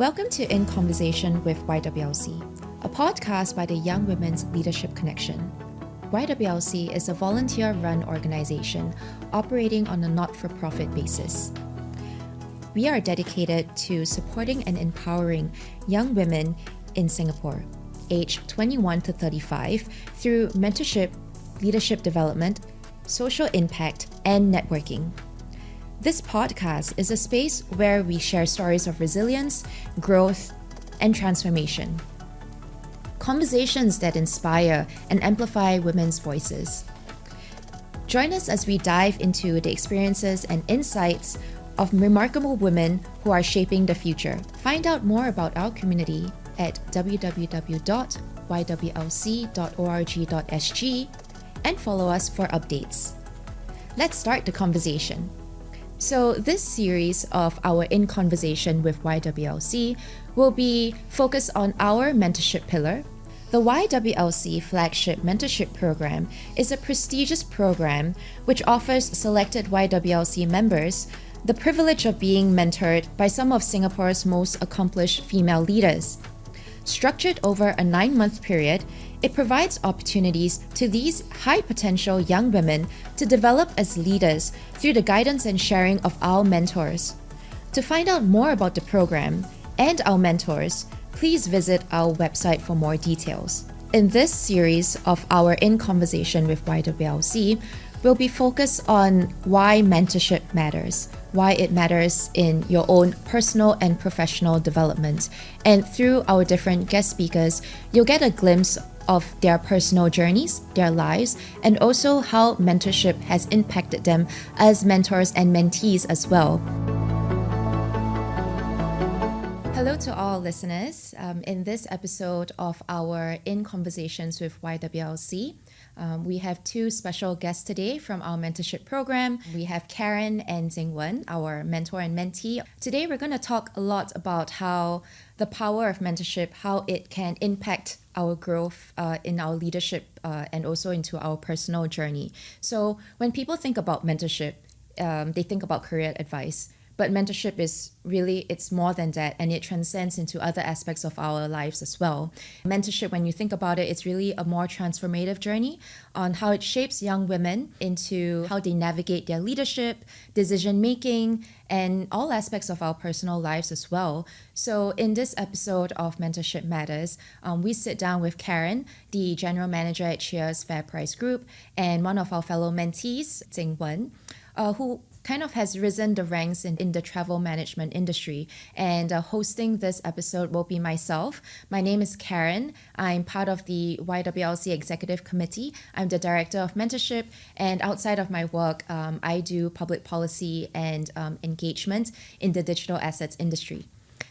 Welcome to In Conversation with YWLC, a podcast by the Young Women's Leadership Connection. YWLC is a volunteer-run organization operating on a not-for-profit basis. We are dedicated to supporting and empowering young women in Singapore, aged 21 to 35, through mentorship, leadership development, social impact, and networking. This podcast is a space where we share stories of resilience, growth, and transformation. Conversations that inspire and amplify women's voices. Join us as we dive into the experiences and insights of remarkable women who are shaping the future. Find out more about our community at www.ywlc.org.sg and follow us for updates. Let's start the conversation. So this series of our In Conversation with YWLC will be focused on our mentorship pillar. The YWLC Flagship Mentorship Programme is a prestigious program which offers selected YWLC members the privilege of being mentored by some of Singapore's most accomplished female leaders. Structured over a 9-month period, it provides opportunities to these high-potential young women to develop as leaders through the guidance and sharing of our mentors. To find out more about the program and our mentors, please visit our website for more details. In this series of our In Conversation with YWLC, we'll be focused on why mentorship matters, why it matters in your own personal and professional development. And through our different guest speakers, you'll get a glimpse of their personal journeys, their lives, and also how mentorship has impacted them as mentors and mentees as well. Hello to all listeners. In this episode of our In Conversations with YWLC, we have two special guests today from our mentorship program. We have Karen and Jing Wen, our mentor and mentee. Today we're going to talk a lot about how the power of mentorship, how it can impact our growth in our leadership and also into our personal journey. So when people think about mentorship, they think about career advice. But mentorship is really, it's more than that, and it transcends into other aspects of our lives as well. Mentorship, when you think about it, it's really a more transformative journey on how it shapes young women into how they navigate their leadership, decision-making, and all aspects of our personal lives as well. So in this episode of Mentorship Matters, we sit down with Karen, the general manager at Cheers FairPrice Group, and one of our fellow mentees, Jing Wen, who kind of has risen the ranks in the travel management industry. And hosting this episode will be myself. My name is Karen. I'm part of the YWLC Executive Committee. I'm the Director of Mentorship. And outside of my work, I do public policy and engagement in the digital assets industry.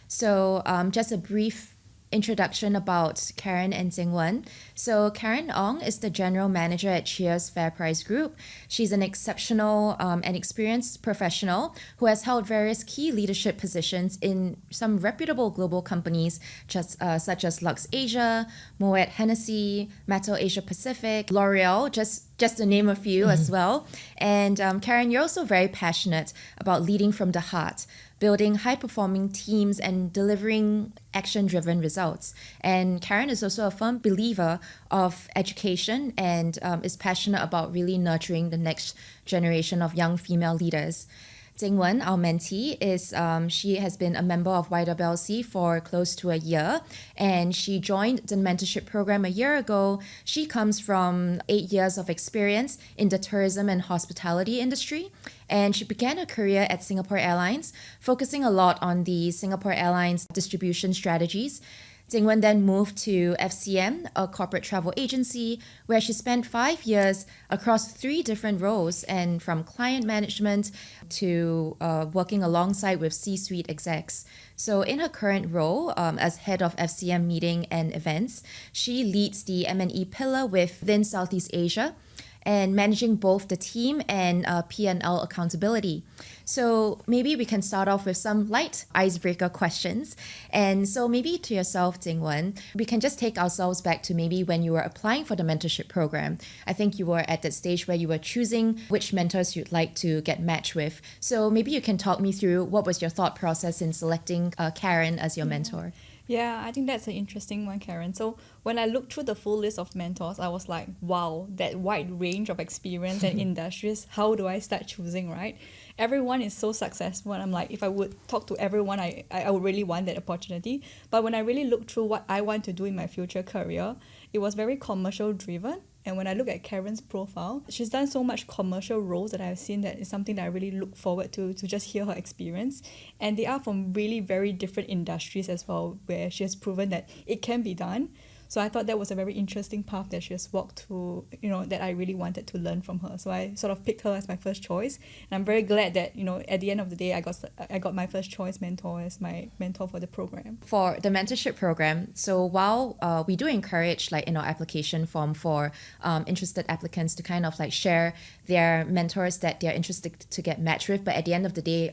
So just a brief introduction about Karen and Jing Wen. So Karen Ong is the general manager at Cheers FairPrice Group. She's an exceptional and experienced professional who has held various key leadership positions in some reputable global companies such as Lux Asia, Moet Hennessy, Mattel Asia Pacific, L'Oreal, just to name a few as well. And Karen, you're also very passionate about leading from the heart, building high-performing teams and delivering action-driven results. And Karen is also a firm believer of education and is passionate about really nurturing the next generation of young female leaders. Jing Wen, our mentee, she has been a member of YWLC for close to a year, and she joined the mentorship program a year ago. She comes from 8 years of experience in the tourism and hospitality industry, and she began her career at Singapore Airlines, focusing a lot on the Singapore Airlines distribution strategies. Jing Wen then moved to FCM, a corporate travel agency, where she spent 5 years across 3 different roles, and from client management to working alongside with C-suite execs. So in her current role as head of FCM meeting and events, she leads the M&E pillar within Southeast Asia and managing both the team and P&L accountability. So maybe we can start off with some light icebreaker questions. And so maybe to yourself, Jing Wen, we can just take ourselves back to maybe when you were applying for the mentorship program. I think you were at that stage where you were choosing which mentors you'd like to get matched with. So maybe you can talk me through what was your thought process in selecting Karen as your mentor. Yeah, I think that's an interesting one, Karen. So when I looked through the full list of mentors, I was like, wow, that wide range of experience and industries, how do I start choosing, right? Everyone is so successful, and I'm like, if I would talk to everyone, I would really want that opportunity. But when I really looked through what I want to do in my future career, it was very commercial driven. And when I look at Karen's profile, she's done so much commercial roles that I've seen that is something that I really look forward to just hear her experience. And they are from really very different industries as well, where she has proven that it can be done. So I thought that was a very interesting path that she has walked through, that I really wanted to learn from her. So I sort of picked her as my first choice. And I'm very glad that, at the end of the day, I got my first choice mentor as my mentor for the program. For the mentorship program, so while we do encourage in our application form for interested applicants to kind of share their mentors that they're interested to get matched with, but at the end of the day,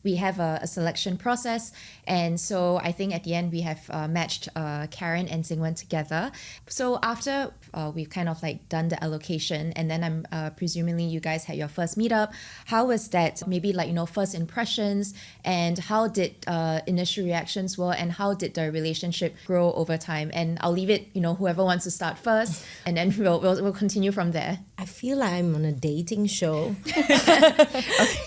we have a selection process. And so I think at the end we have matched Karen and Jing Wen together. So after we've kind of done the allocation, and then I'm presumably you guys had your first meetup. How was that? Maybe first impressions, and how did initial reactions were, and how did the relationship grow over time? And I'll leave it, whoever wants to start first, and then we'll continue from there. I feel like I'm on a dating show.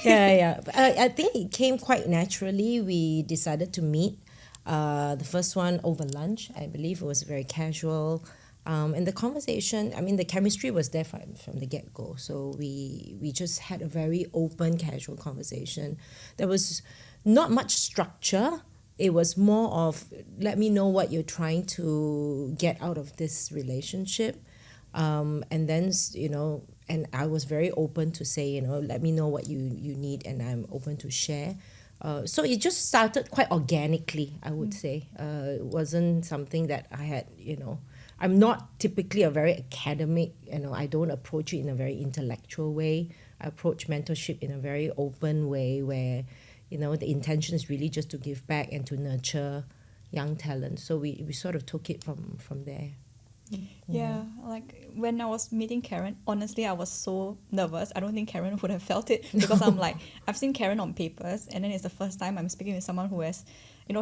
Yeah. I think it came quite naturally. We decided to meet. The first one over lunch, I believe it was very casual. And the conversation, the chemistry was there from the get-go. So we just had a very open, casual conversation. There was not much structure. It was more of, let me know what you're trying to get out of this relationship. And then, and I was very open to say, let me know what you need, and I'm open to share. So it just started quite organically, I would say. It wasn't something that I had, I'm not typically a very academic, I don't approach it in a very intellectual way. I approach mentorship in a very open way where, the intention is really just to give back and to nurture young talent. So we sort of took it from there. Yeah, when I was meeting Karen, honestly, I was so nervous. I don't think Karen would have felt it, because I'm I've seen Karen on papers, and then it's the first time I'm speaking with someone who has,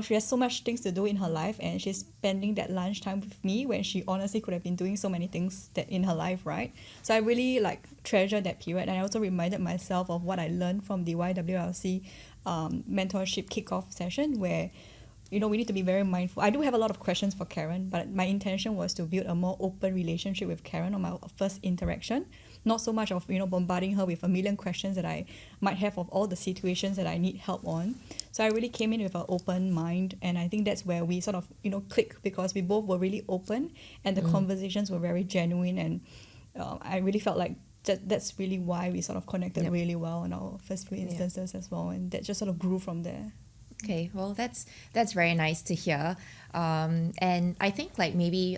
she has so much things to do in her life, and she's spending that lunchtime with me when she honestly could have been doing so many things that in her life, right? So I really treasure that period, and I also reminded myself of what I learned from the YWLC mentorship kickoff session, where we need to be very mindful. I do have a lot of questions for Karen, but my intention was to build a more open relationship with Karen on my first interaction. Not so much of, bombarding her with a million questions that I might have of all the situations that I need help on. So I really came in with an open mind, and I think that's where we sort of, clicked, because we both were really open, and the conversations were very genuine, and I really felt like that's really why we sort of connected really well in our first few instances as well, and that just sort of grew from there. Okay, well, that's very nice to hear. And I think maybe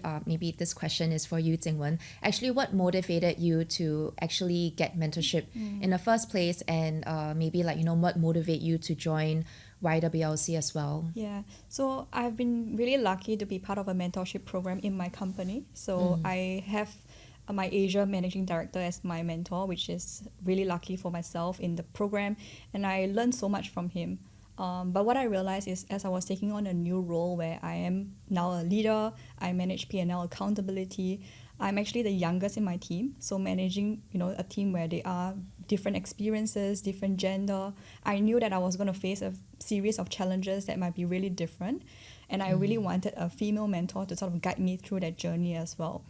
this question is for you, Jing Wen. Actually, what motivated you to actually get mentorship in the first place, and maybe what motivated you to join YWLC as well? Yeah, so I've been really lucky to be part of a mentorship program in my company. So I have my Asia managing director as my mentor, which is really lucky for myself in the program, and I learned so much from him. But what I realized is, as I was taking on a new role where I am now a leader, I manage P&L accountability, I'm actually the youngest in my team. So managing, a team where they are different experiences, different gender, I knew that I was going to face a series of challenges that might be really different. And I really wanted a female mentor to sort of guide me through that journey as well.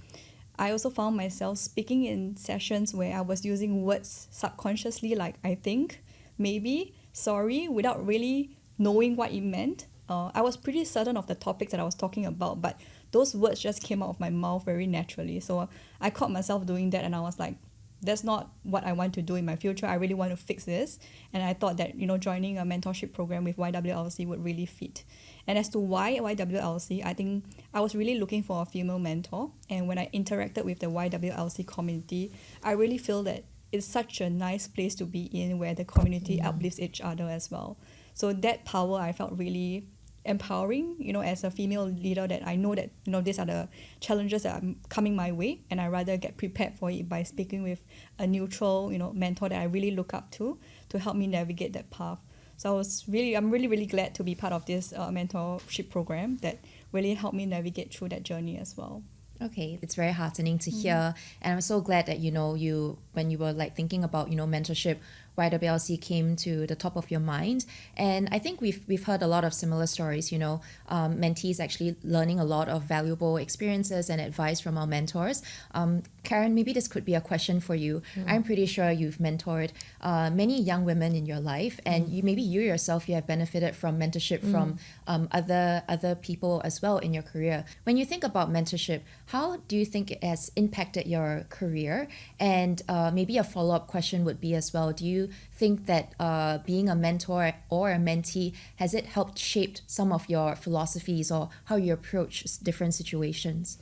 I also found myself speaking in sessions where I was using words subconsciously, like I think, maybe, sorry, without really knowing what it meant. I was pretty certain of the topics that I was talking about, but those words just came out of my mouth very naturally. So I caught myself doing that, and I was like, that's not what I want to do in my future. I really want to fix this. And I thought that, joining a mentorship program with YWLC would really fit. And as to why YWLC, I think I was really looking for a female mentor. And when I interacted with the YWLC community, I really feel that it's such a nice place to be in where the community uplifts each other as well. So that power I felt really empowering, as a female leader, that I know that, these are the challenges that are coming my way, and I rather get prepared for it by speaking with a neutral, mentor that I really look up to help me navigate that path. So I'm really, really glad to be part of this mentorship program that really helped me navigate through that journey as well. Okay, it's very heartening to hear, and I'm so glad that you when you were like thinking about mentorship, YWLC came to the top of your mind. And I think we've heard a lot of similar stories. Mentees actually learning a lot of valuable experiences and advice from our mentors. Karen, maybe this could be a question for you. I'm pretty sure you've mentored many young women in your life, and you yourself, you have benefited from mentorship from other people as well in your career. When you think about mentorship, how do you think it has impacted your career? And maybe a follow-up question would be as well, do you think that being a mentor or a mentee, has it helped shape some of your philosophies or how you approach different situations?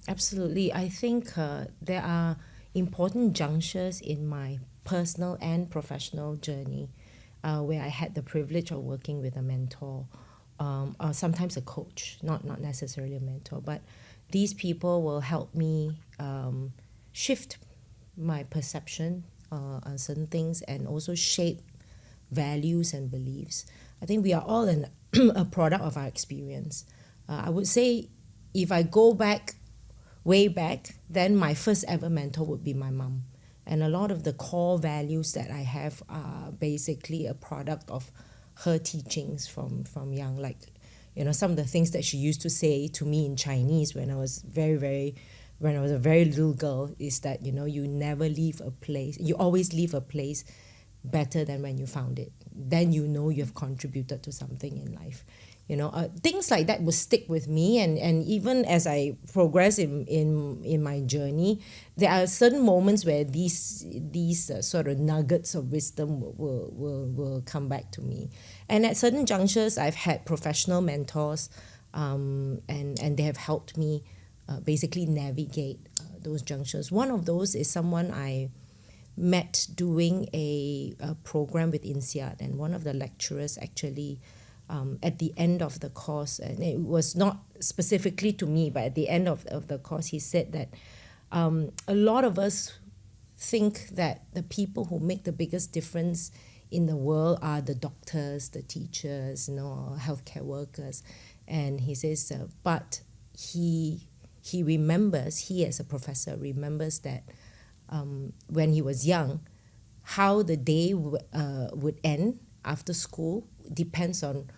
Absolutely. I think there are important junctures in my personal and professional journey where I had the privilege of working with a mentor, or sometimes a coach, not necessarily a mentor, but these people will help me shift my perception on certain things and also shape values and beliefs. I think we are all a product of our experience. I would say if I go way back, then my first ever mentor would be my mom. And a lot of the core values that I have are basically a product of her teachings from young. Like, some of the things that she used to say to me in Chinese when I was when I was a very little girl is that, you never leave a place, you always leave a place better than when you found it. Then you've contributed to something in life. Things like that will stick with me, and even as I progress in my journey, there are certain moments where these sort of nuggets of wisdom will come back to me. And at certain junctures, I've had professional mentors, and they have helped me basically navigate those junctures. One of those is someone I met doing a program with INSEAD, and one of the lecturers actually at the end of the course, and it was not specifically to me, but at the end of the course, he said that a lot of us think that the people who make the biggest difference in the world are the doctors, the teachers, healthcare workers. And he says, but he remembers, he as a professor remembers that when he was young, how the day would end after school depends on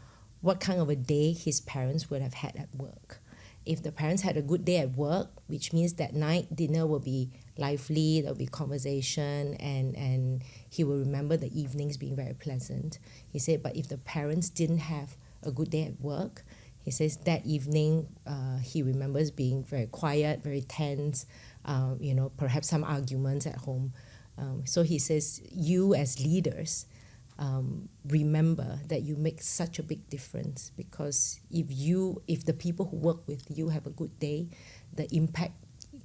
what kind of a day his parents would have had at work. If the parents had a good day at work, which means that night dinner will be lively, there'll be conversation, and he will remember the evenings being very pleasant. He said, but if the parents didn't have a good day at work, he says that evening he remembers being very quiet, very tense, perhaps some arguments at home. So he says, you as leaders, remember that you make such a big difference, because if the people who work with you have a good day, the impact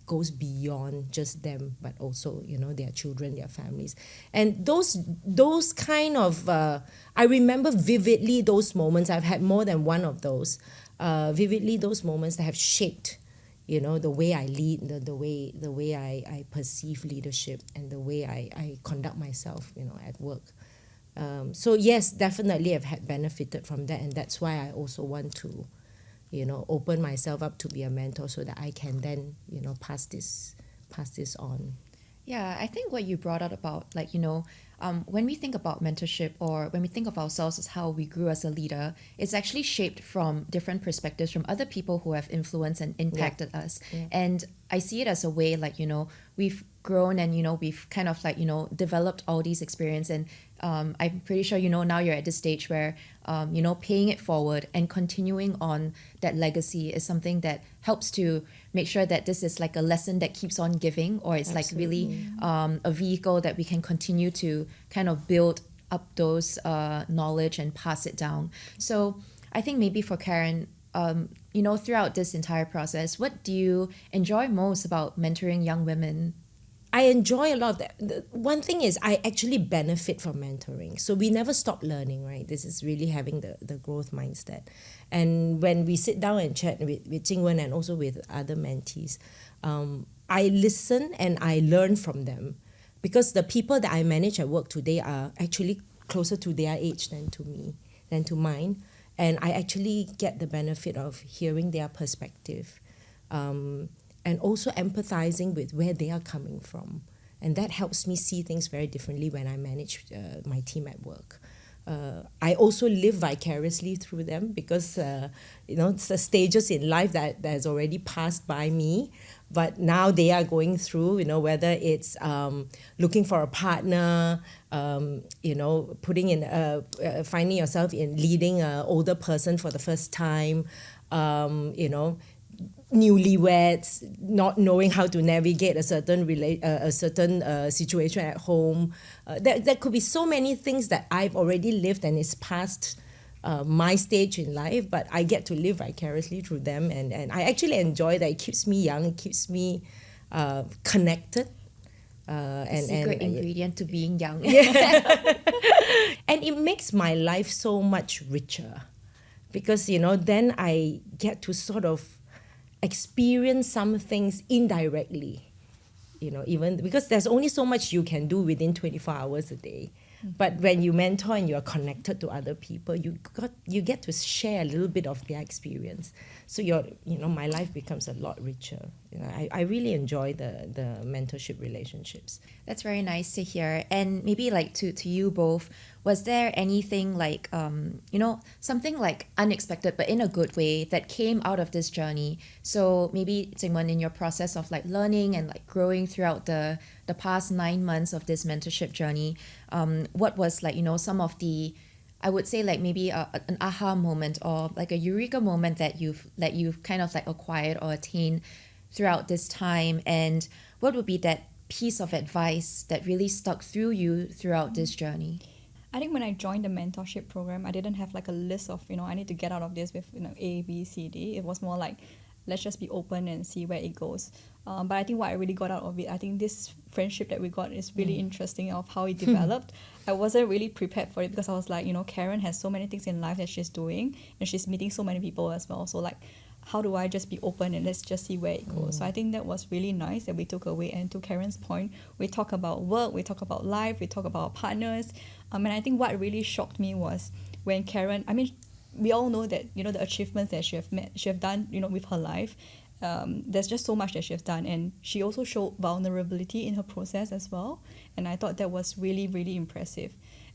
goes beyond just them, but also their children, their families. And those kind of I remember vividly those moments. I've had more than one of those vividly, those moments that have shaped the way I lead, the way I perceive leadership, and the way I conduct myself at work. So yes, definitely I've had benefited from that, and that's why I also want to open myself up to be a mentor, so that I can then pass this on. Yeah, I think what you brought out about when we think about mentorship, or when we think of ourselves as how we grew as a leader, it's actually shaped from different perspectives from other people who have influenced and impacted us. Yeah. And I see it as a way we've grown, and we've kind of developed all these experience, and I'm pretty sure now you're at this stage where paying it forward and continuing on that legacy is something that helps to make sure that this is like a lesson that keeps on giving, or it's Absolutely. a vehicle that we can continue to kind of build up those knowledge and pass it down. So I think maybe for Karen, throughout this entire process, what do you enjoy most about mentoring young women? I enjoy a lot of that. One thing is I actually benefit from mentoring. So we never stop learning, right? This is really having the growth mindset. And when we sit down and chat with Jing Wen and also with other mentees, I listen and I learn from them, because the people that I manage at work today are actually closer to their age than to mine. And I actually get the benefit of hearing their perspective. And also empathizing with where they are coming from. And that helps me see things very differently when I manage my team at work. I also live vicariously through them, because it's the stages in life that has already passed by me, but now they are going through, whether it's looking for a partner, putting in finding yourself in leading an older person for the first time, newlyweds, not knowing how to navigate a certain situation at home. There could be so many things that I've already lived and is past my stage in life, but I get to live vicariously through them, and I actually enjoy that. It keeps me young, it keeps me connected. Secret ingredient to being young. And it makes my life so much richer, because then I get to sort of experience some things indirectly, even because there's only so much you can do within 24 hours a day. But when you mentor and you're connected to other people, you get to share a little bit of their experience. So my life becomes a lot richer. I really enjoy the mentorship relationships. That's very nice to hear. And maybe like to you both, was there anything like, something like unexpected, but in a good way, that came out of this journey? So maybe, Jing Wen, in your process of like learning and like growing throughout the past 9 months of this mentorship journey, what was like, some of the, I would say like maybe an aha moment or like a eureka moment that you've kind of like acquired or attained throughout this time? And what would be that piece of advice that really stuck through you throughout this journey? I think when I joined the mentorship program, I didn't have like a list of, I need to get out of this with, A, B, C, D. It was more like, let's just be open and see where it goes. But I think what I really got out of it, I think this friendship that we got is really interesting of how it developed. I wasn't really prepared for it, because I was like, Karen has so many things in life that she's doing, and she's meeting so many people as well. So like, how do I just be open and let's just see where it goes? So I think that was really nice that we took away. And to Karen's point, we talk about work, we talk about life, we talk about partners. And I think what really shocked me was when Karen, we all know that, the achievements that she have done, with her life. There's just so much that she has done, and she also showed vulnerability in her process as well. And I thought that was really, really impressive.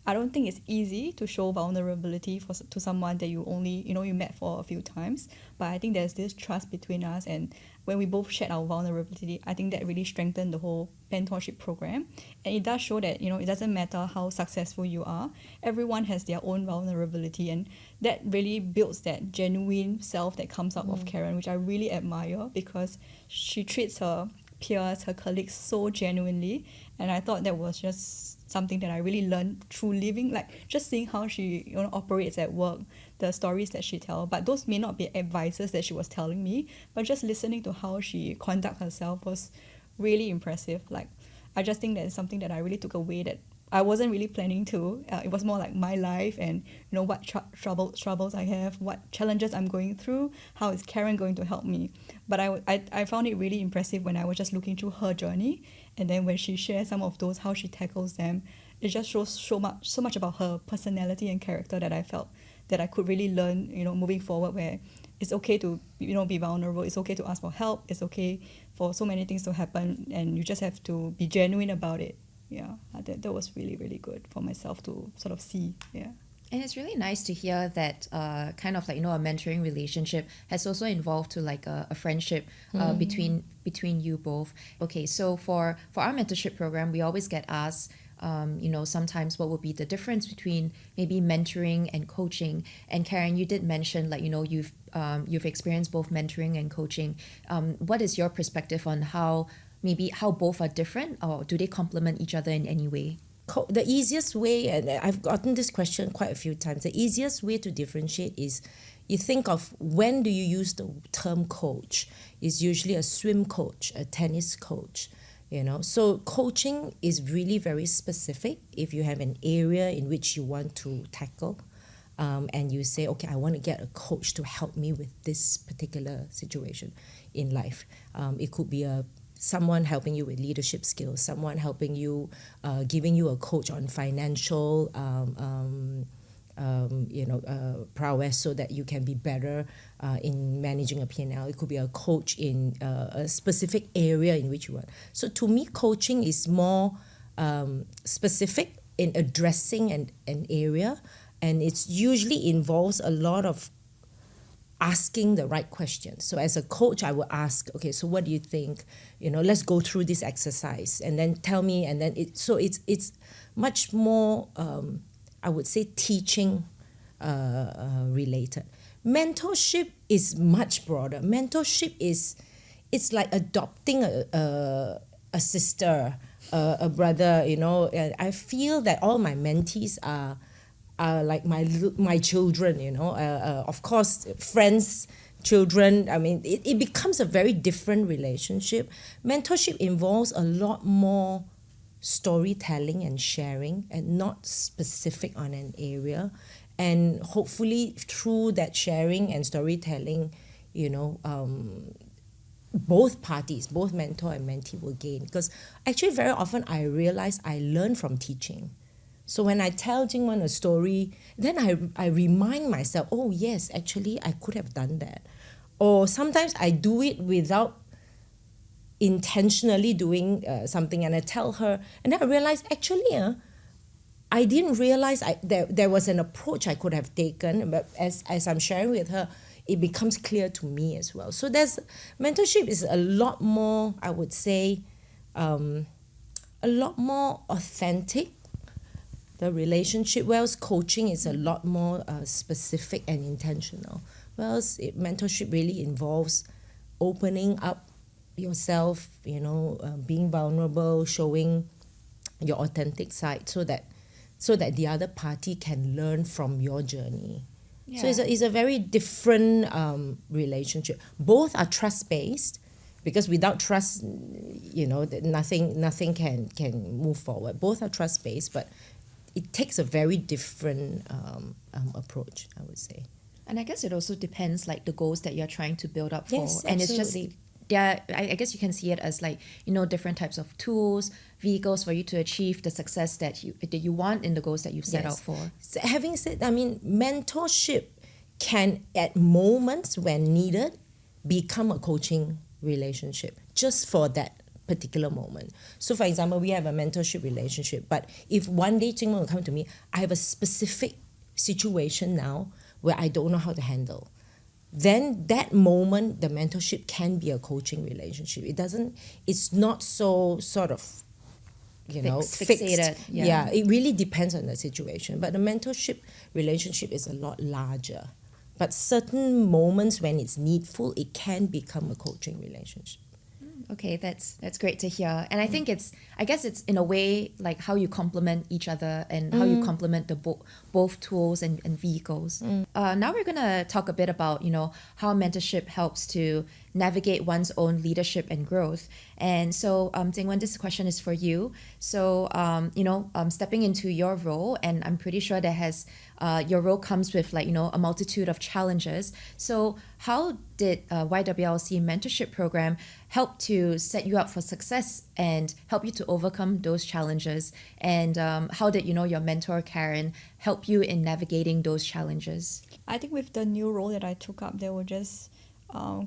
I don't think it's easy to show vulnerability to someone that you only, you met for a few times. But I think there's this trust between us, and when we both shared our vulnerability, I think that really strengthened the whole mentorship program. And it does show that, it doesn't matter how successful you are, everyone has their own vulnerability, and that really builds that genuine self that comes out of Karen, which I really admire, because she treats her peers, her colleagues so genuinely. And I thought that was just something that I really learned through living, like just seeing how she operates at work, the stories that she tells. But those may not be advices that she was telling me, but just listening to how she conduct herself was really impressive. Like, I just think that is something that I really took away that I wasn't really planning to. It was more like my life and what troubles I have, what challenges I'm going through, how is Karen going to help me. But I found it really impressive when I was just looking through her journey, and then when she shares some of those, how she tackles them, it just shows so much about her personality and character that I felt that I could really learn, moving forward, where it's okay to be vulnerable, it's okay to ask for help, it's okay for so many things to happen, and you just have to be genuine about it. Yeah, that was really, really good for myself to sort of see. Yeah. And it's really nice to hear that kind of like, a mentoring relationship has also involved to like a friendship between you both. Okay, so for our mentorship program, we always get asked, sometimes what would be the difference between maybe mentoring and coaching. And Karen, you did mention like, you've experienced both mentoring and coaching. What is your perspective on how both are different, or do they complement each other in any way? The easiest way, and I've gotten this question quite a few times, the easiest way to differentiate is you think of when do you use the term coach. It's usually a swim coach, a tennis coach, So coaching is really very specific. If you have an area in which you want to tackle, and you say, okay, I want to get a coach to help me with this particular situation in life. It could be someone helping you with leadership skills, someone helping you, giving you a coach on financial prowess so that you can be better in managing a P&L. It could be a coach in a specific area in which you want. So to me, coaching is more specific in addressing an area, and it's usually involves a lot of asking the right questions. So as a coach, I will ask, okay, so what do you think? Let's go through this exercise and then tell me, and then it's much more I would say teaching related. Mentorship is much broader. Mentorship it's like adopting a sister, a brother. I feel that all my mentees are like my children. Of course, friends, children. I mean, it becomes a very different relationship. Mentorship involves a lot more storytelling and sharing, and not specific on an area, and hopefully through that sharing and storytelling, both parties, both mentor and mentee, will gain. Because actually very often I realize I learn from teaching. So when I tell Jing Wen a story, then I remind myself, oh yes, actually I could have done that. Or sometimes I do it without intentionally doing something, and I tell her, and then I realize actually I didn't realize there was an approach I could have taken, but as I'm sharing with her, it becomes clear to me as well. So mentorship is a lot more, I would say, a lot more authentic, the relationship, whereas coaching is a lot more specific and intentional. Whereas mentorship really involves opening up yourself, being vulnerable, showing your authentic side, so that the other party can learn from your journey. Yeah. So it's a very different relationship. Both are trust-based, because without trust, nothing can move forward. Both are trust-based, but it takes a very different approach, I would say. And I guess it also depends, like, the goals that you're trying to build up for. Yes, and absolutely. It's just, yeah, I guess you can see it as, like, different types of tools, vehicles for you to achieve the success that you want in the goals that you've set out for. So having said, I mean, mentorship can, at moments when needed, become a coaching relationship just for that particular moment. So for example, we have a mentorship relationship, but if one day Jing Wen will come to me, I have a specific situation now where I don't know how to handle, then that moment, the mentorship can be a coaching relationship. It's not so sort of, fixated. Fixed. Yeah, it really depends on the situation. But the mentorship relationship is a lot larger. But certain moments when it's needful, it can become a coaching relationship. Okay, that's great to hear. And I think I guess it's in a way like how you complement each other and how you complement the both tools and vehicles. Now we're going to talk a bit about, how mentorship helps to navigate one's own leadership and growth. And so, Jing Wen, this question is for you. So, stepping into your role, and I'm pretty sure your role comes with, like, a multitude of challenges. So how did YWLC Mentorship Programme help to set you up for success and help you to overcome those challenges? And how did, your mentor, Karen, help you in navigating those challenges? I think with the new role that I took up, there were just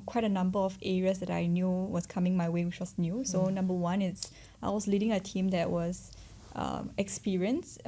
quite a number of areas that I knew was coming my way, which was new. So number one is I was leading a team that was experienced,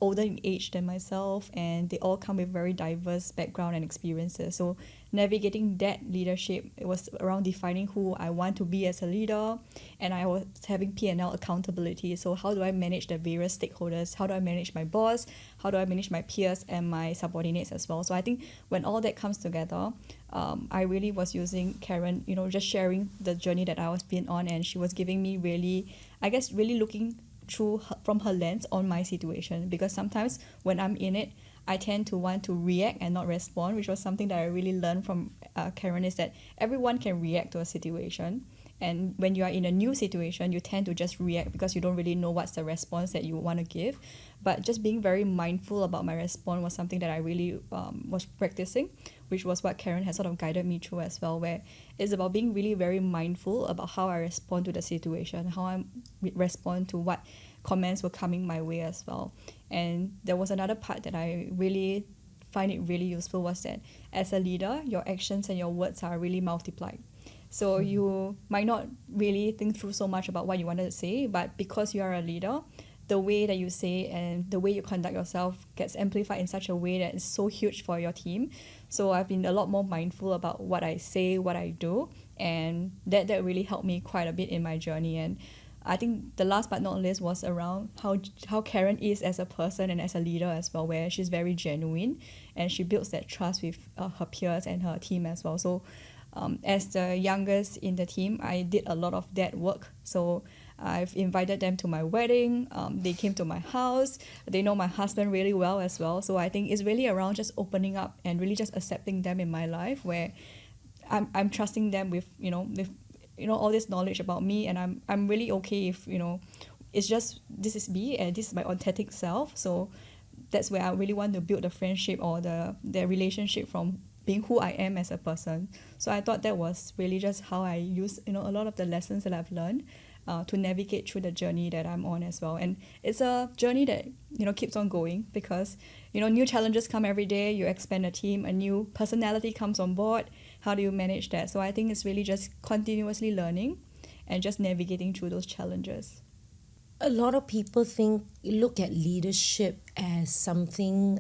older in age than myself, and they all come with very diverse background and experiences. So navigating that leadership, it was around defining who I want to be as a leader, and I was having P&L accountability. So how do I manage the various stakeholders? How do I manage my boss? How do I manage my peers and my subordinates as well? So I think when all that comes together, I really was using Karen, just sharing the journey that I was being on, and she was giving me really looking through from her lens on my situation, because sometimes when I'm in it, I tend to want to react and not respond, which was something that I really learned from Karen, is that everyone can react to a situation, And when you are in a new situation, you tend to just react because you don't really know what's the response that you want to give. But just being very mindful about my response was something that I really was practicing, which was what Karen has sort of guided me through as well, where it's about being really very mindful about how I respond to the situation, how I respond to what comments were coming my way as well. And there was another part that I really find it really useful, was that as a leader, your actions and your words are really multiplied. So you might not really think through so much about what you wanted to say, but because you are a leader, the way that you say and the way you conduct yourself gets amplified in such a way that is so huge for your team. So I've been a lot more mindful about what I say, what I do, and that really helped me quite a bit in my journey. And I think the last but not least was around how Karen is as a person and as a leader as well, where she's very genuine and she builds that trust with her peers and her team as well. So as the youngest in the team, I did a lot of that work. So I've invited them to my wedding. They came to my house. They know my husband really well as well. So I think it's really around just opening up and really just accepting them in my life, where I'm trusting them with all this knowledge about me, and I'm really okay if it's just this is me and this is my authentic self. So that's where I really want to build the friendship or the relationship from being who I am as a person. So I thought that was really just how I use a lot of the lessons that I've learned to navigate through the journey that I'm on as well. And it's a journey that keeps on going, because new challenges come every day. You expand a team, a new personality comes on board. How do you manage that? So I think it's really just continuously learning and just navigating through those challenges. A lot of people look at leadership as something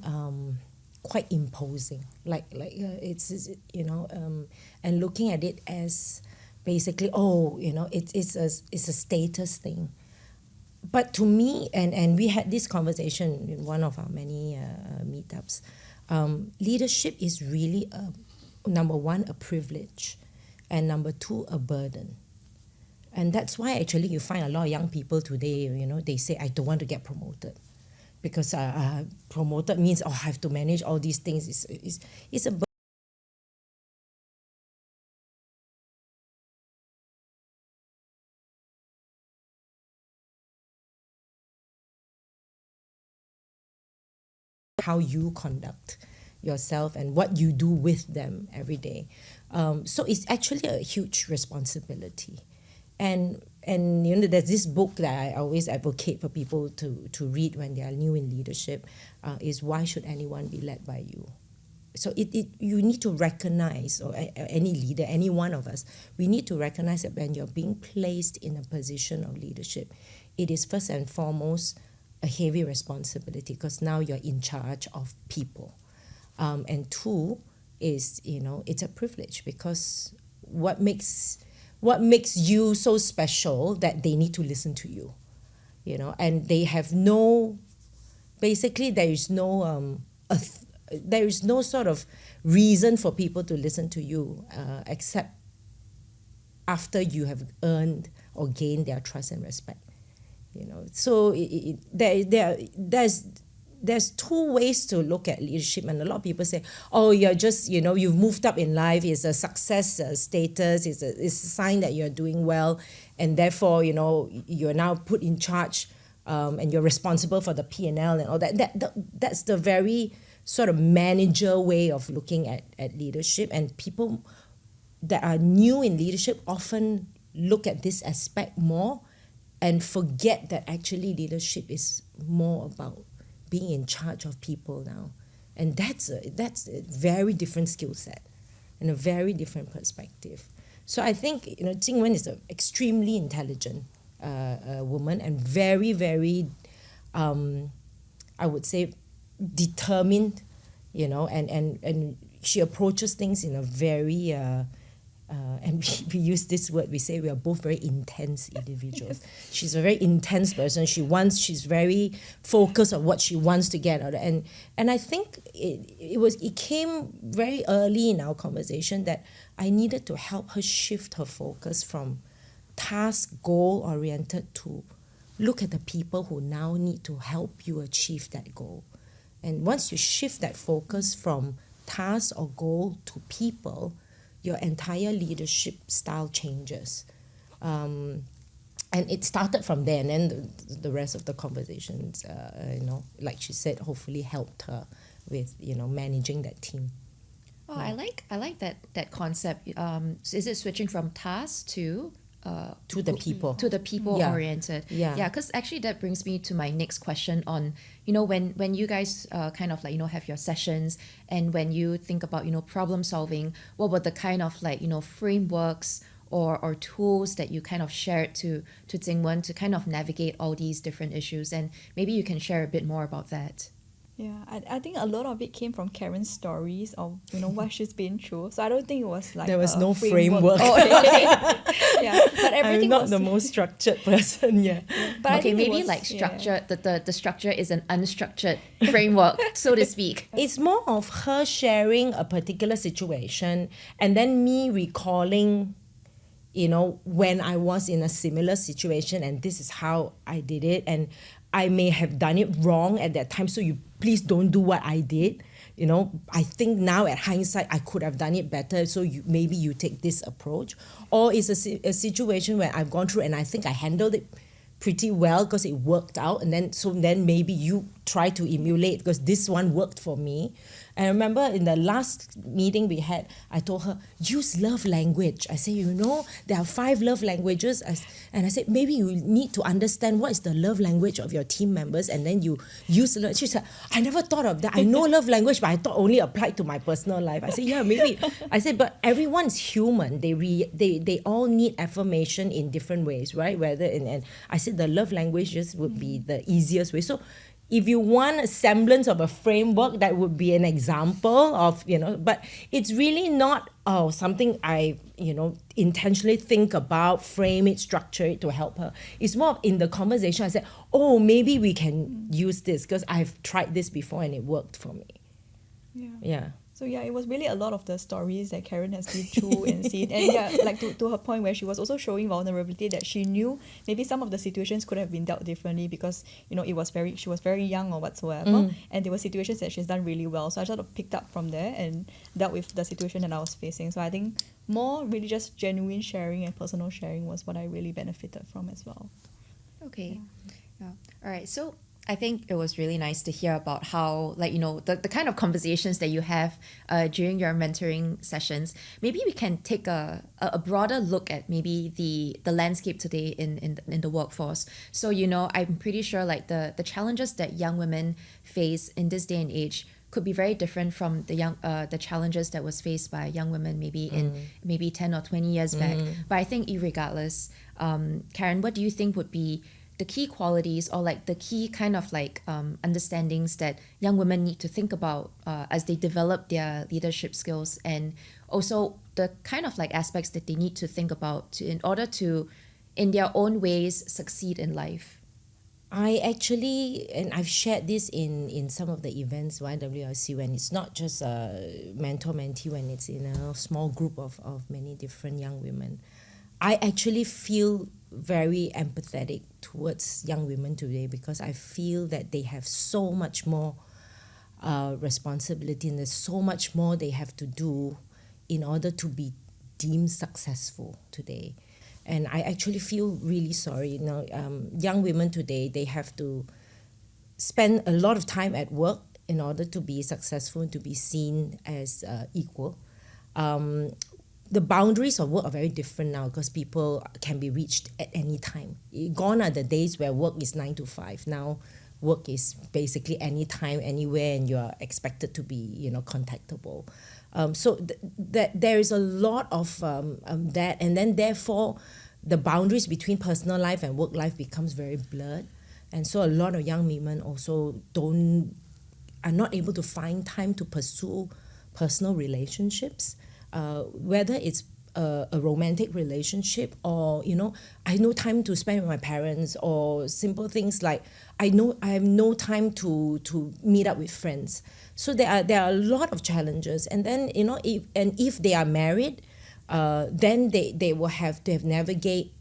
quite imposing, and looking at it as basically it's a status thing. But to me, and we had this conversation in one of our many meetups, leadership is really number one, a privilege, and number two, a burden. And that's why actually you find a lot of young people today, they say, I don't want to get promoted, because promoted means, I have to manage all these things. It's a burden. How you conduct yourself and what you do with them every day. So it's actually a huge responsibility. And there's this book that I always advocate for people to read when they are new in leadership, is Why Should Anyone Be Led by You? So you need to recognize, or any leader, any one of us, we need to recognize that when you're being placed in a position of leadership, it is first and foremost a heavy responsibility, because now you're in charge of people. And two is, it's a privilege, because what makes you so special that they need to listen to you, and they have basically there is no sort of reason for people to listen to you except after you have earned or gained their trust and respect. So there's two ways to look at leadership, and a lot of people say, oh, you're just, you've moved up in life, it's a success status, it's a sign that you're doing well, and therefore, you're now put in charge, and you're responsible for the P&L and all that. That's the very sort of manager way of looking at leadership, and people that are new in leadership often look at this aspect more and forget that actually leadership is more about being in charge of people now. And that's a very different skill set and a very different perspective. So I think, Jing Wen is an extremely intelligent woman, and very, very, I would say, determined, and she approaches things in a very, and we use this word, we say we are both very intense individuals. She's a very intense person. She's very focused on what she wants to get out of it. And I think it came very early in our conversation that I needed to help her shift her focus from task goal oriented to look at the people who now need to help you achieve that goal. And once you shift that focus from task or goal to people, your entire leadership style changes. And it started from there, and then the rest of the conversations, like she said, hopefully helped her with, managing that team. Oh, I like that concept. Is it switching from task to the people. To the people oriented. Yeah. Yeah, because actually that brings me to my next question on, when you guys kind of have your sessions, and when you think about, problem solving, what were the kind of frameworks or tools that you kind of shared to Jing Wen to kind of navigate all these different issues? And maybe you can share a bit more about that. Yeah, I think a lot of it came from Karen's stories of what she's been through. So I don't think it was like there was a no framework. Oh, okay. Yeah, but everything I'm not was the most structured person. Yeah. But I Okay, think it maybe was- like structure. The structure is an unstructured framework, so to speak. It's more of her sharing a particular situation and then me recalling, when I was in a similar situation and this is how I did it, and I may have done it wrong at that time, so you please don't do what I did. I think now at hindsight I could have done it better, so maybe you take this approach. Or it's a situation where I've gone through and I think I handled it pretty well because it worked out, and then maybe you try to emulate because this one worked for me. And I remember in the last meeting we had, I told her, use love language. I said, there are 5 love languages. And I said, maybe you need to understand what is the love language of your team members, and then you use love. She said, I never thought of that. I know love language, but I thought only applied to my personal life. I said, yeah, maybe. I said, but everyone's human. They all need affirmation in different ways, right? And I said the love language just would be the easiest way. So if you want a semblance of a framework, that would be an example of, but it's really not something I, intentionally think about, frame it, structure it to help her. It's more of in the conversation, I said, maybe we can use this because I've tried this before and it worked for me. Yeah. So yeah, it was really a lot of the stories that Karen has been through and seen. And yeah, like to her point where she was also showing vulnerability, that she knew maybe some of the situations could have been dealt differently because, she was very young or whatsoever. And there were situations that she's done really well. So I sort of picked up from there and dealt with the situation that I was facing. So I think more really just genuine sharing and personal sharing was what I really benefited from as well. Okay. Yeah. All right. So I think it was really nice to hear about how, the kind of conversations that you have during your mentoring sessions. Maybe we can take a broader look at maybe the landscape today in the workforce. So, I'm pretty sure the challenges that young women face in this day and age could be very different from the challenges that was faced by young women maybe in maybe 10 or 20 years back. But I think irregardless, Karen, what do you think would be the key qualities or the key kind of understandings that young women need to think about as they develop their leadership skills, and also the kind of aspects that they need to think about in order to, in their own ways, succeed in life? I actually, and I've shared this in some of the events, YWLC, when it's not just a mentor-mentee, when it's in a small group of many different young women. I actually feel very empathetic towards young women today because I feel that they have so much more responsibility and there's so much more they have to do in order to be deemed successful today. And I actually feel really sorry. Young women today, they have to spend a lot of time at work in order to be successful and to be seen as equal. The boundaries of work are very different now because people can be reached at any time. Gone are the days where work is 9 to 5. Now work is basically anytime, anywhere, and you are expected to be, contactable. So there is a lot of that, and then therefore the boundaries between personal life and work life becomes very blurred, and so a lot of young women also are not able to find time to pursue personal relationships. Whether it's a romantic relationship or, I no time to spend with my parents, or simple things like I have no time to meet up with friends. So there are a lot of challenges. And then, if they are married, then they will have to navigate,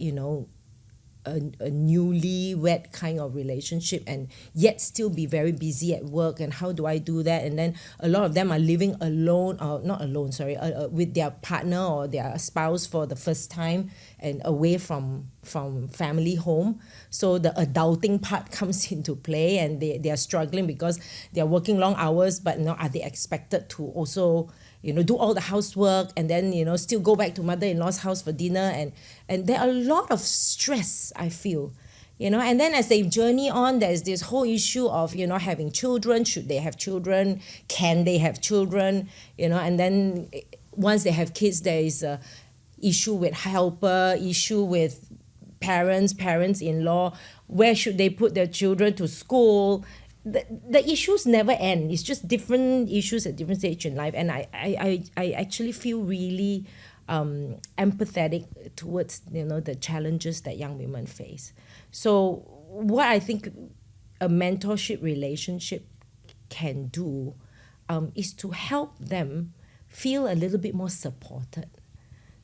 a newlywed kind of relationship and yet still be very busy at work, and how do I do that? And then a lot of them are living alone, or not alone, sorry, with their partner or their spouse for the first time and away from family home. So the adulting part comes into play, and they are struggling because they are working long hours, but are they expected to also do all the housework and then still go back to mother-in-law's house for dinner, and there are a lot of stress, I feel, and then as they journey on, there's this whole issue of having children. Should they have children? Can they have children? And then once they have kids, there is a issue with helper, issue with parents-in-law. Where should they put their children to school? The issues never end. It's just different issues at different stage in life, and I actually feel really empathetic towards the challenges that young women face. So what I think a mentorship relationship can do is to help them feel a little bit more supported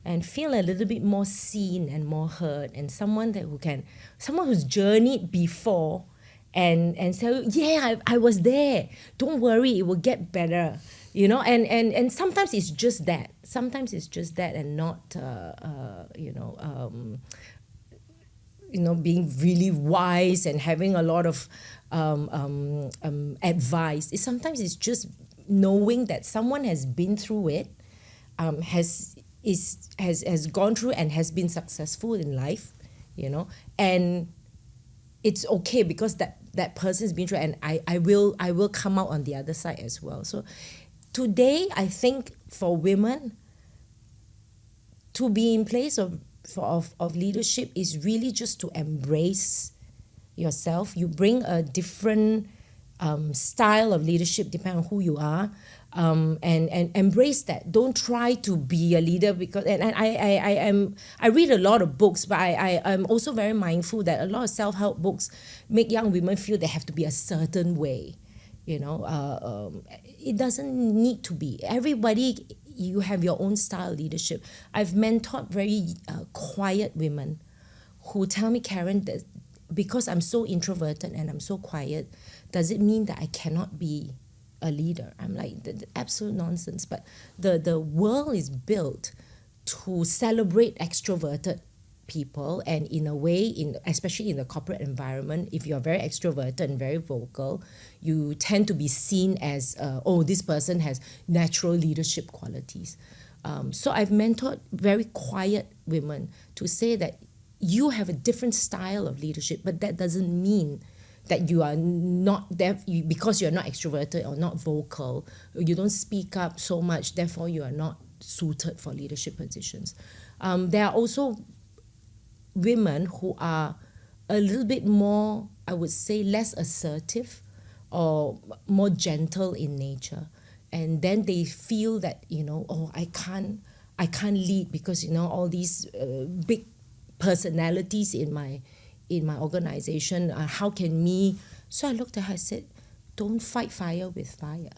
and feel a little bit more seen and more heard, and someone who's journeyed before and say, yeah, I was there. Don't worry, it will get better. And sometimes it's just that. Sometimes it's just that, and not being really wise and having a lot of advice. Sometimes it's just knowing that someone has been through it, has gone through and has been successful in life, and it's okay because that person's been through, and I will come out on the other side as well. So today, I think for women to be in place of leadership is really just to embrace yourself. You bring a different style of leadership depending on who you are, and embrace that. Don't try to be a leader, because I read a lot of books, but I'm also very mindful that a lot of self-help books make young women feel they have to be a certain way. It doesn't need to be. Everybody, you have your own style of leadership. I've mentored very quiet women who tell me, Karen, that because I'm so introverted and I'm so quiet, does it mean that I cannot be a leader? I'm like, the absolute nonsense. But the world is built to celebrate extroverted people, and in a way, especially in the corporate environment, if you're very extroverted and very vocal, you tend to be seen as this person has natural leadership qualities. So I've mentored very quiet women to say that you have a different style of leadership, but that doesn't mean that you are not there because you're not extroverted or not vocal, you don't speak up so much, therefore you are not suited for leadership positions. There are also women who are a little bit more, I would say, less assertive or more gentle in nature, and then they feel that I can't lead because all these big personalities in my organization, how can me? So I looked at her, I said, don't fight fire with fire.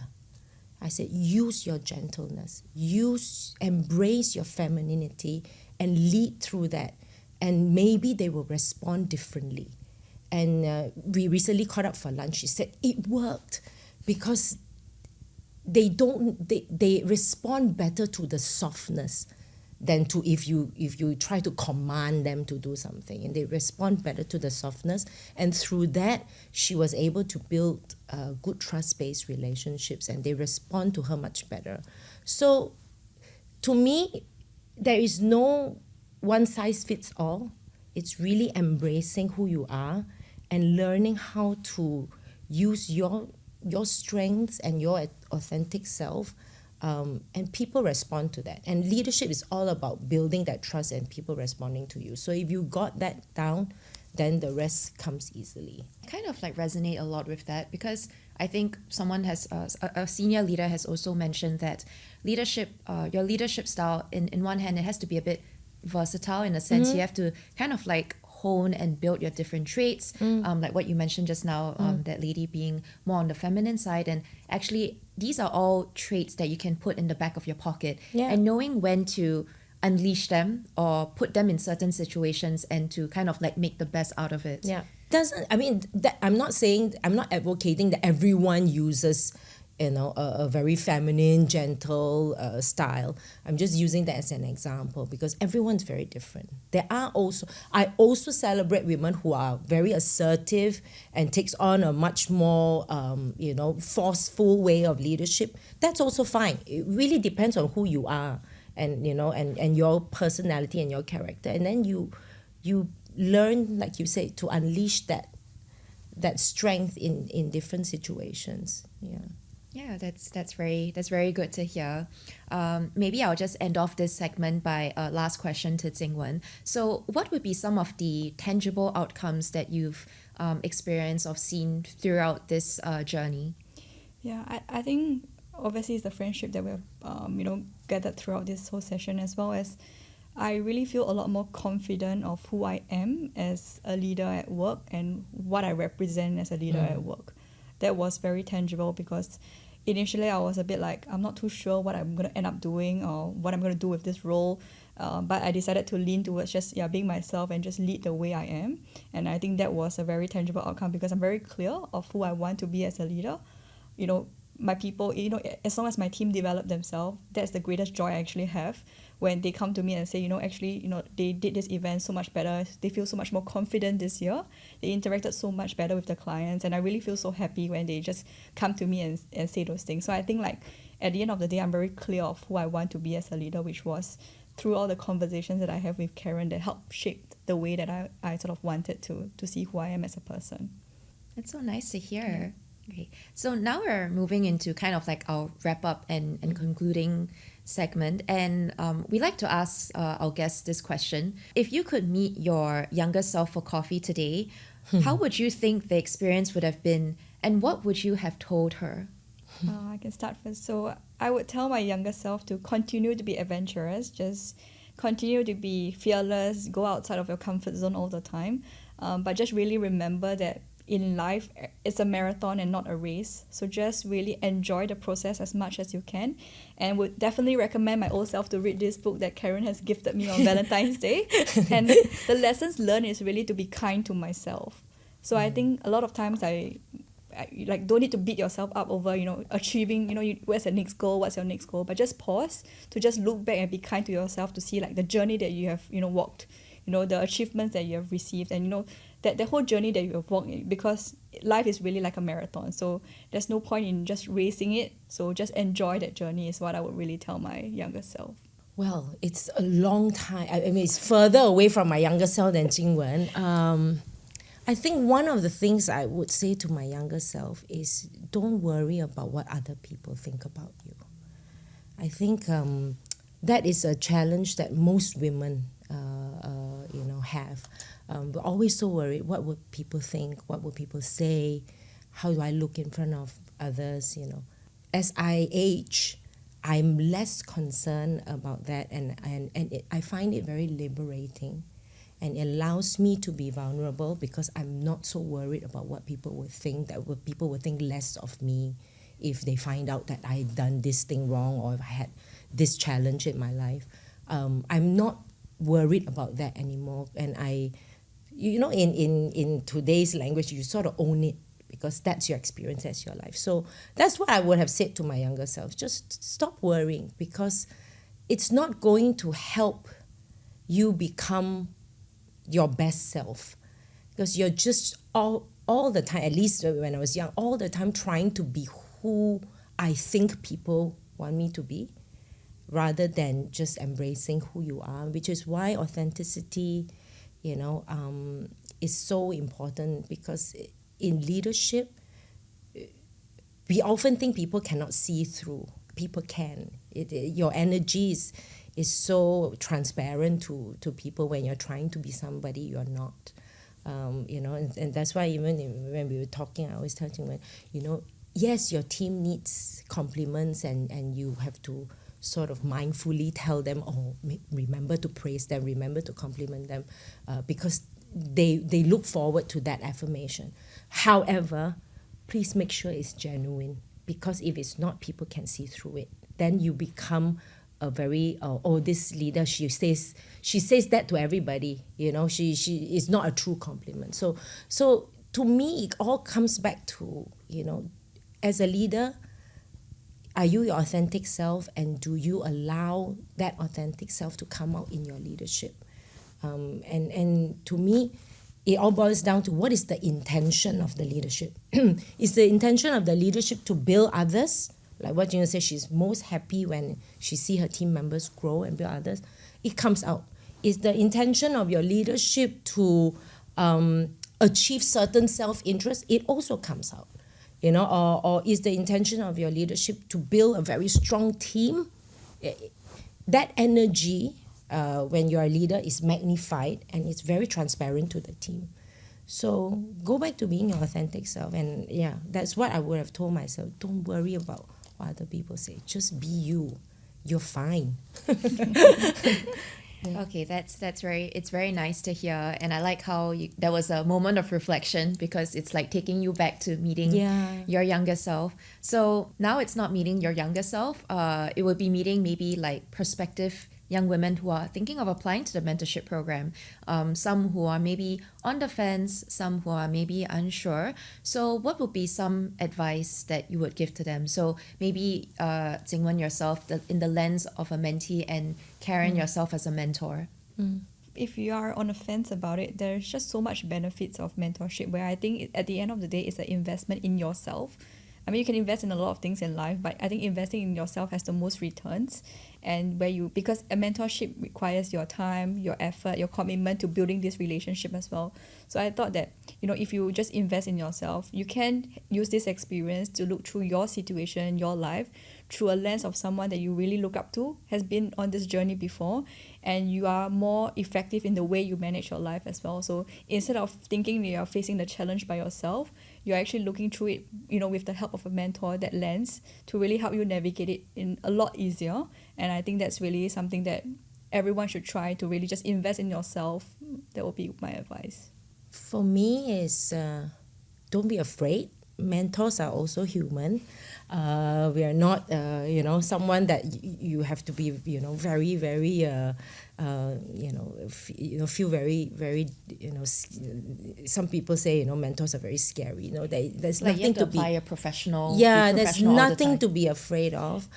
I said, use your gentleness, embrace your femininity and lead through that. And maybe they will respond differently. And we recently caught up for lunch. She said it worked because they respond better to the softness than to if you try to command them to do something, and they respond better to the softness. And through that, she was able to build good trust-based relationships, and they respond to her much better. So to me, there is no one size fits all. It's really embracing who you are and learning how to use your strengths and your authentic self. And people respond to that. And leadership is all about building that trust and people responding to you. So if you got that down, then the rest comes easily. I kind of resonate a lot with that, because I think someone has, a senior leader has also mentioned that leadership, your leadership style, in one hand, it has to be a bit versatile in a sense. You have to kind of hone and build your different traits, like what you mentioned just now, that lady being more on the feminine side. And actually, these are all traits that you can put in the back of your pocket. Yeah. And knowing when to unleash them or put them in certain situations and to kind of like make the best out of it. Yeah. I'm not advocating that everyone uses, a very feminine, gentle style. I'm just using that as an example because everyone's very different. I also celebrate women who are very assertive and takes on a much more, forceful way of leadership. That's also fine. It really depends on who you are and your personality and your character. And then you learn, like you say, to unleash that strength in different situations. Yeah, that's very good to hear. Maybe I'll just end off this segment by a last question to Jing Wen. So what would be some of the tangible outcomes that you've experienced or seen throughout this journey? Yeah, I think obviously it's the friendship that we've gathered throughout this whole session, as well as I really feel a lot more confident of who I am as a leader at work and what I represent as a leader at work. That was very tangible because initially I was a bit like, I'm not too sure what I'm going to end up doing or what I'm going to do with this role. But I decided to lean towards just being myself and just lead the way I am. And I think that was a very tangible outcome because I'm very clear of who I want to be as a leader. My people, as long as my team develop themselves, that's the greatest joy I actually have when they come to me and say, they did this event so much better. They feel so much more confident this year. They interacted so much better with the clients. And I really feel so happy when they just come to me and say those things. So I think at the end of the day, I'm very clear of who I want to be as a leader, which was through all the conversations that I have with Karen that helped shape the way that I sort of wanted to see who I am as a person. That's so nice to hear. Okay, so now we're moving into kind of like our wrap up and concluding segment, and we like to ask our guests this question: if you could meet your younger self for coffee today, how would you think the experience would have been, and what would you have told her? I can start first. So I would tell my younger self to continue to be adventurous, just continue to be fearless, go outside of your comfort zone all the time, but just really remember that in life, it's a marathon and not a race. So just really enjoy the process as much as you can, and would definitely recommend my old self to read this book that Karen has gifted me on Valentine's Day. And the lessons learned is really to be kind to myself. So I think a lot of times I don't need to beat yourself up over, achieving, what's the next goal, what's your next goal, but just pause to just look back and be kind to yourself to see the journey that you have, walked, the achievements that you have received, and, that the whole journey that you have walked in, because life is really like a marathon. So there's no point in just racing it. So just enjoy that journey is what I would really tell my younger self. Well, it's a long time. It's further away from my younger self than Jing Wen. I think one of the things I would say to my younger self is don't worry about what other people think about you. I think that is a challenge that most women have. We're always so worried. What would people think? What would people say? How do I look in front of others? As I age, I'm less concerned about that, and I find it very liberating, and it allows me to be vulnerable because I'm not so worried about what people would think. People would think less of me if they find out that I've done this thing wrong or if I had this challenge in my life. I'm not worried about that anymore, and in today's language, you sort of own it because that's your experience, that's your life. So that's what I would have said to my younger self. Just stop worrying, because it's not going to help you become your best self, because you're just all the time, at least when I was young, all the time trying to be who I think people want me to be, rather than just embracing who you are, which is why authenticity is so important, because in leadership, we often think people cannot see through. People can. Your energy is so transparent to people when you're trying to be somebody you're not. And that's why even when we were talking, I always tell you, yes, your team needs compliments and you have to sort of mindfully tell them, remember to praise them, remember to compliment them, because they look forward to that affirmation. However, please make sure it's genuine, because if it's not, people can see through it. Then you become a very this leader, she says that to everybody, she is not a true compliment. So to me, it all comes back to, as a leader, are you your authentic self, and do you allow that authentic self to come out in your leadership? And to me, it all boils down to what is the intention of the leadership. Is the intention of the leadership to build others? Like what Gina said, she's most happy when she see her team members grow and build others. It comes out. Is the intention of your leadership to achieve certain self-interest? It also comes out. Or is the intention of your leadership to build a very strong team? That energy, when you're a leader, is magnified and it's very transparent to the team. So go back to being your authentic self. And yeah, that's what I would have told myself. Don't worry about what other people say. Just be you. You're fine. Okay, it's very nice to hear, and I like how there was a moment of reflection, because it's like taking you back to meeting your younger self. So now it's not meeting your younger self. It would be meeting maybe like prospective young women who are thinking of applying to the mentorship program. Some who are maybe on the fence, some who are maybe unsure. So what would be some advice that you would give to them? So maybe Jing Wen yourself, in the lens of a mentee, and Karen yourself as a mentor. If you are on the fence about it, there's just so much benefits of mentorship, where I think at the end of the day, it's an investment in yourself. I mean, you can invest in a lot of things in life, but I think investing in yourself has the most returns. And because a mentorship requires your time, your effort, your commitment to building this relationship as well. So I thought that, if you just invest in yourself, you can use this experience to look through your situation, your life, through a lens of someone that you really look up to, has been on this journey before, and you are more effective in the way you manage your life as well. So instead of thinking that you're facing the challenge by yourself, you're actually looking through it, with the help of a mentor, that lens, to really help you navigate it in a lot easier. And I think that's really something that everyone should try, to really just invest in yourself. That would be my advice. For me, is don't be afraid. Mentors are also human. We are not, someone that you have to be, very, very, feel very, very, some people say, mentors are very scary. There's Like nothing you have to be. apply a professional. Yeah, be there's professional all the nothing time. to be afraid of.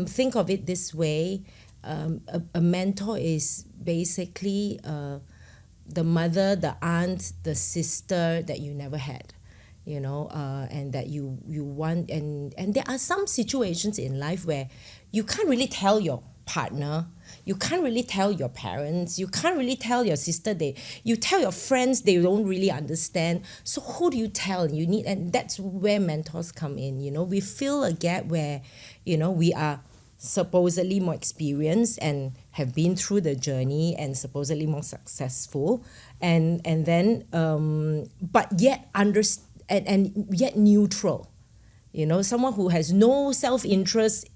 Think of it this way. A mentor is basically the mother, the aunt, the sister that you never had. And that you want, and there are some situations in life where you can't really tell your partner, you can't really tell your parents, you can't really tell your sister, you tell your friends, they don't really understand. So who do you tell? And that's where mentors come in. We fill a gap where we are supposedly more experienced and have been through the journey and supposedly more successful, and then but yet understand. And yet neutral, someone who has no self-interest,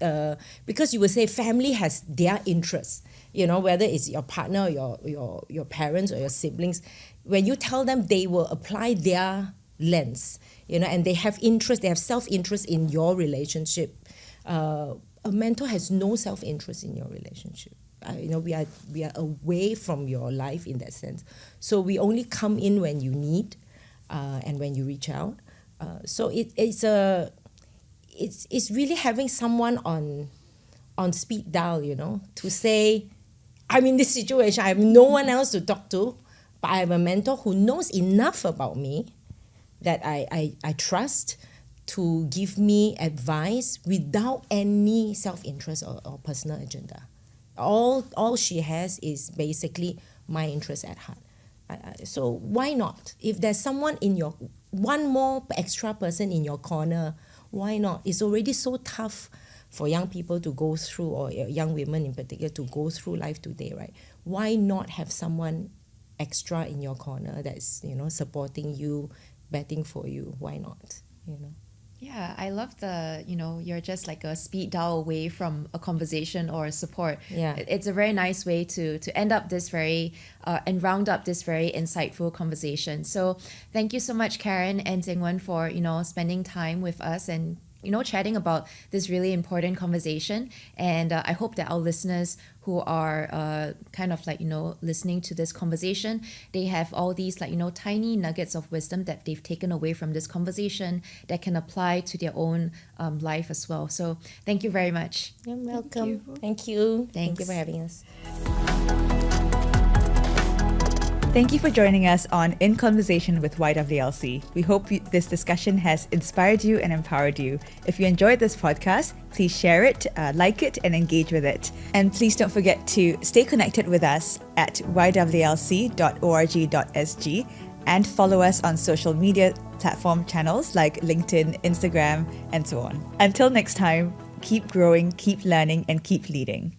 because you would say family has their interests, whether it's your partner, your parents, or your siblings. When you tell them, they will apply their lens, and they have interest, they have self-interest in your relationship. A mentor has no self-interest in your relationship. We are away from your life in that sense. So we only come in when you need. And when you reach out, so it's really having someone on speed dial, to say, I'm in this situation, I have no one else to talk to, but I have a mentor who knows enough about me that I trust to give me advice without any self-interest or personal agenda. All she has is basically my interest at heart. So why not? If there's someone one more extra person in your corner, why not? It's already so tough for young people to go through, or young women in particular, to go through life today, right? Why not have someone extra in your corner that's, supporting you, betting for you? Why not? Yeah, I love you're just like a speed dial away from a conversation or support. Yeah. It's a very nice way to end up this very, and round up this very insightful conversation. So thank you so much, Karen and Jing Wen, for, spending time with us and chatting about this really important conversation. And I hope that our listeners who are listening to this conversation, they have all these tiny nuggets of wisdom that they've taken away from this conversation that can apply to their own life as well. So thank you very much. You're welcome. Thank you. Thank you Thanks. for having us. Thank you for joining us on In Conversation with YWLC. We hope this discussion has inspired you and empowered you. If you enjoyed this podcast, please share it, like it, and engage with it. And please don't forget to stay connected with us at ywlc.org.sg and follow us on social media platform channels like LinkedIn, Instagram, and so on. Until next time, keep growing, keep learning, and keep leading.